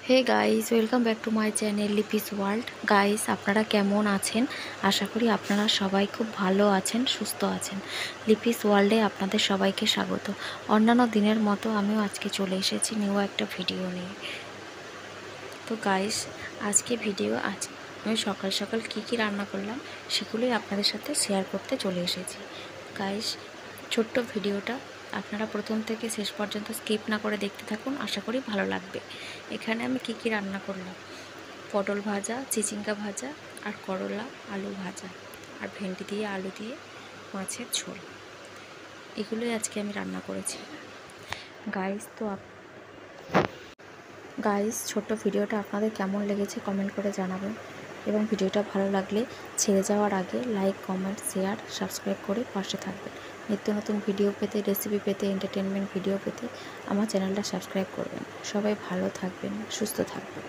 Hey guys, welcome back to my channel Lipi's world. Guys, আপনারা কেমন আছেন? আশা করি আপনারা সবাই খুব ভালো আছেন, সুস্থ আছেন। লিপিস ওয়ার্ল্ডে আপনাদের সবাইকে স্বাগত। অন্যান্য দিনের মতো আমিও আজকে চলে এসেছি নিউ একটা ভিডিও নিয়ে। তো গাইস, আজকে আমি সকাল সকাল কী রান্না করলাম সেগুলোই আপনাদের সাথে শেয়ার করতে চলে এসেছি। গাইস, ছোট্ট ভিডিওটা আপনারা প্রথম থেকে শেষ পর্যন্ত স্কিপ না করে দেখতে থাকুন, আশা করি ভালো লাগবে। এখানে আমি কী রান্না করলাম: পটল ভাজা, চিচিঙ্গা ভাজা, আর করলা আলু ভাজা, আর ভেন্ডি দিয়ে আলু দিয়ে মাছের ঝোল, এগুলোই আজকে আমি রান্না করেছি। গাইস, ছোট্ট ভিডিওটা আপনাদের কেমন লেগেছে কমেন্ট করে জানাবেন, এবং ভিডিওটা ভালো লাগলে ছেড়ে যাওয়ার আগে লাইক, কমেন্ট, শেয়ার, সাবস্ক্রাইব করে পাশে থাকবেন। নিত্য নতুন ভিডিও পেতে, রেসিপি পেতে, এন্টারটেনমেন্ট ভিডিও পেতে আমার চ্যানেলটা সাবস্ক্রাইব করবেন। সবাই ভালো থাকবেন, সুস্থ থাকবেন।